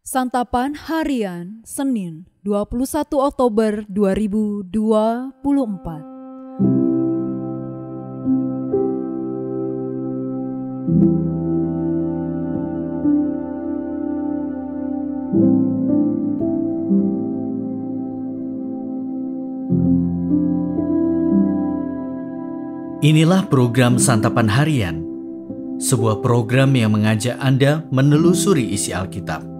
Santapan Harian Senin 21 Oktober 2024. Inilah program Santapan Harian, sebuah program yang mengajak Anda menelusuri isi Alkitab,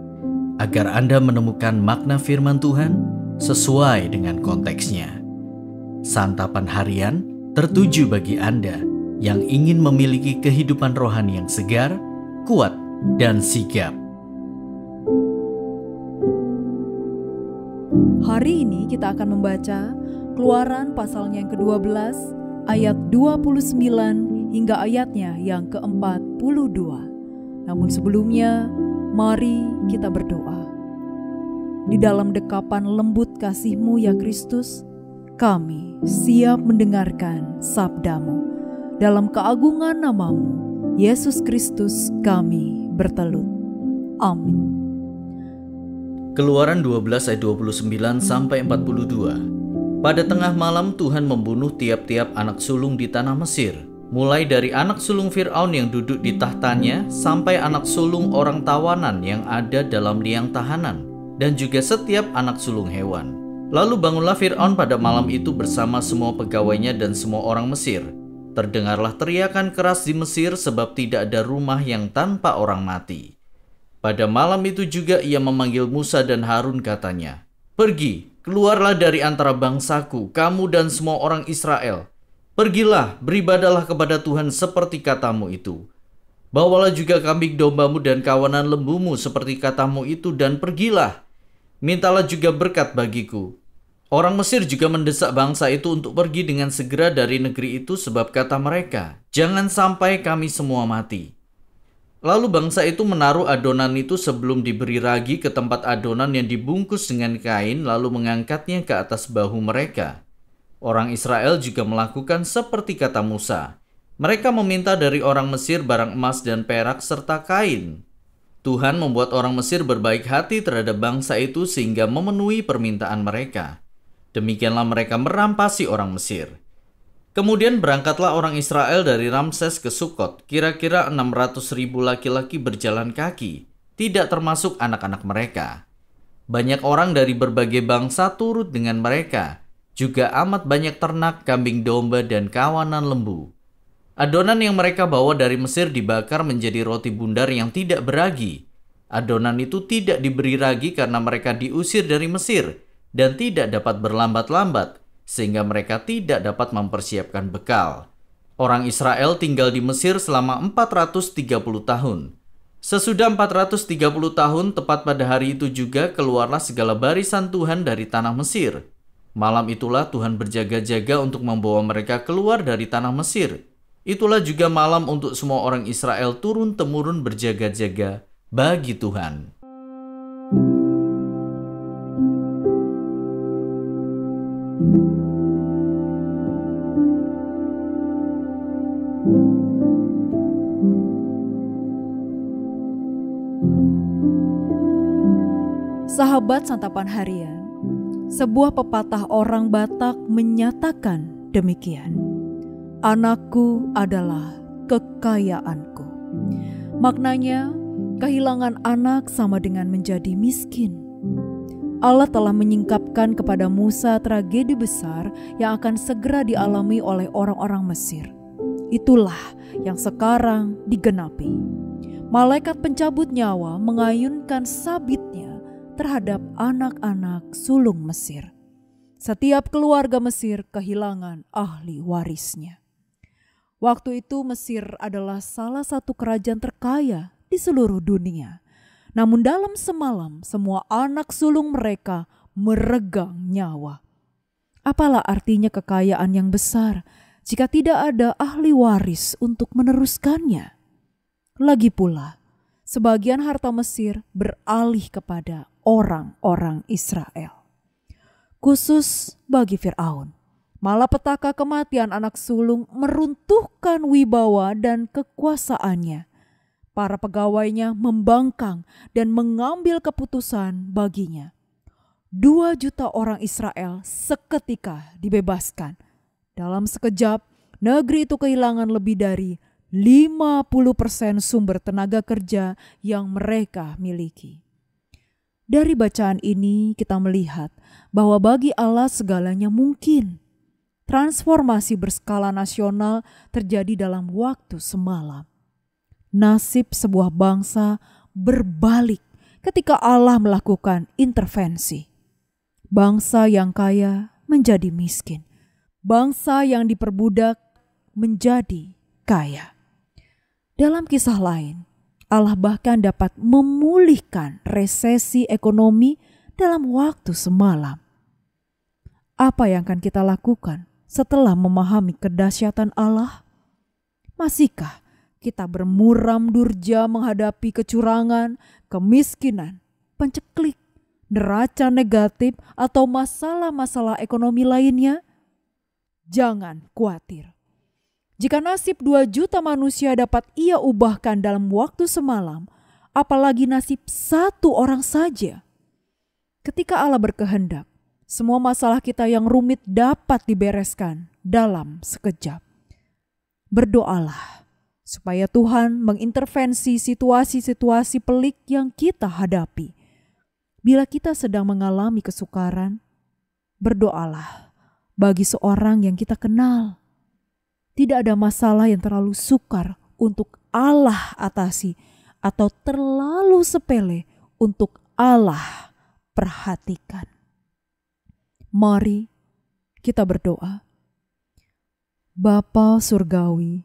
agar Anda menemukan makna firman Tuhan sesuai dengan konteksnya. Santapan Harian tertuju bagi Anda yang ingin memiliki kehidupan rohani yang segar, kuat, dan sigap. Hari ini kita akan membaca Keluaran pasalnya yang ke-12 ayat 29 hingga ayatnya yang ke-42. Namun sebelumnya, mari kita berdoa. Di dalam dekapan lembut kasih-Mu ya Kristus, kami siap mendengarkan sabda-Mu. Dalam keagungan nama-Mu, Yesus Kristus kami bertelut. Amin. Keluaran 12 ayat 29 sampai 42. Pada tengah malam Tuhan membunuh tiap-tiap anak sulung di tanah Mesir, mulai dari anak sulung Fir'aun yang duduk di tahtanya sampai anak sulung orang tawanan yang ada dalam liang tahanan, dan juga setiap anak sulung hewan. Lalu bangunlah Fir'aun pada malam itu bersama semua pegawainya dan semua orang Mesir. Terdengarlah teriakan keras di Mesir sebab tidak ada rumah yang tanpa orang mati. Pada malam itu juga ia memanggil Musa dan Harun, katanya, "Pergi, keluarlah dari antara bangsaku, kamu dan semua orang Israel. Pergilah, beribadahlah kepada Tuhan seperti katamu itu. Bawalah juga kambing dombamu dan kawanan lembumu seperti katamu itu, dan pergilah. Mintalah juga berkat bagiku." Orang Mesir juga mendesak bangsa itu untuk pergi dengan segera dari negeri itu, sebab kata mereka, "Jangan sampai kami semua mati." Lalu bangsa itu menaruh adonan itu sebelum diberi ragi ke tempat adonan yang dibungkus dengan kain, lalu mengangkatnya ke atas bahu mereka. Orang Israel juga melakukan seperti kata Musa. Mereka meminta dari orang Mesir barang emas dan perak serta kain. Tuhan membuat orang Mesir berbaik hati terhadap bangsa itu sehingga memenuhi permintaan mereka. Demikianlah mereka merampasi orang Mesir. Kemudian berangkatlah orang Israel dari Ramses ke Sukot, kira-kira 600.000 laki-laki berjalan kaki, tidak termasuk anak-anak mereka. Banyak orang dari berbagai bangsa turut dengan mereka, juga amat banyak ternak, kambing domba, dan kawanan lembu. Adonan yang mereka bawa dari Mesir dibakar menjadi roti bundar yang tidak beragi. Adonan itu tidak diberi ragi karena mereka diusir dari Mesir dan tidak dapat berlambat-lambat, sehingga mereka tidak dapat mempersiapkan bekal. Orang Israel tinggal di Mesir selama 430 tahun. Sesudah 430 tahun, tepat pada hari itu juga keluarlah segala barisan Tuhan dari tanah Mesir. Malam itulah Tuhan berjaga-jaga untuk membawa mereka keluar dari tanah Mesir. Itulah juga malam untuk semua orang Israel turun-temurun berjaga-jaga bagi Tuhan. Sahabat Santapan Harian, sebuah pepatah orang Batak menyatakan demikian. Anakku adalah kekayaanku. Maknanya, kehilangan anak sama dengan menjadi miskin. Allah telah menyingkapkan kepada Musa tragedi besar yang akan segera dialami oleh orang-orang Mesir. Itulah yang sekarang digenapi. Malaikat pencabut nyawa mengayunkan sabitnya terhadap anak-anak sulung Mesir. Setiap keluarga Mesir kehilangan ahli warisnya. Waktu itu Mesir adalah salah satu kerajaan terkaya di seluruh dunia. Namun dalam semalam semua anak sulung mereka meregang nyawa. Apalah artinya kekayaan yang besar jika tidak ada ahli waris untuk meneruskannya? Lagi pula, sebagian harta Mesir beralih kepada orang-orang Israel. Khusus bagi Fir'aun, malapetaka kematian anak sulung meruntuhkan wibawa dan kekuasaannya. Para pegawainya membangkang dan mengambil keputusan baginya. 2 juta orang Israel seketika dibebaskan. Dalam sekejap, negeri itu kehilangan lebih dari 50% sumber tenaga kerja yang mereka miliki. Dari bacaan ini kita melihat bahwa bagi Allah segalanya mungkin. Transformasi berskala nasional terjadi dalam waktu semalam. Nasib sebuah bangsa berbalik ketika Allah melakukan intervensi. Bangsa yang kaya menjadi miskin. Bangsa yang diperbudak menjadi kaya. Dalam kisah lain, Allah bahkan dapat memulihkan resesi ekonomi dalam waktu semalam. Apa yang akan kita lakukan setelah memahami kedahsyatan Allah? Masihkah kita bermuram durja menghadapi kecurangan, kemiskinan, penceklik, neraca negatif, atau masalah-masalah ekonomi lainnya? Jangan khawatir. Jika nasib 2 juta manusia dapat ia ubahkan dalam waktu semalam, apalagi nasib 1 orang saja. Ketika Allah berkehendak, semua masalah kita yang rumit dapat dibereskan dalam sekejap. Berdoalah supaya Tuhan mengintervensi situasi-situasi pelik yang kita hadapi. Bila kita sedang mengalami kesukaran, berdoalah bagi seorang yang kita kenal. Tidak ada masalah yang terlalu sukar untuk Allah atasi atau terlalu sepele untuk Allah perhatikan. Mari kita berdoa. Bapa Surgawi,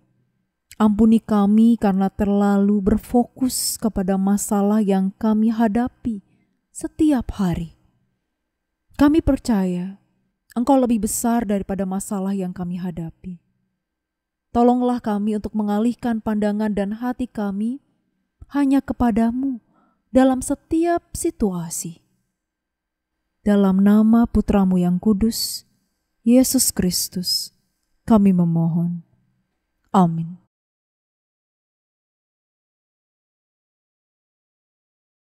ampuni kami karena terlalu berfokus kepada masalah yang kami hadapi setiap hari. Kami percaya Engkau lebih besar daripada masalah yang kami hadapi. Tolonglah kami untuk mengalihkan pandangan dan hati kami hanya kepadamu dalam setiap situasi. Dalam nama Putramu yang kudus, Yesus Kristus, kami memohon. Amin.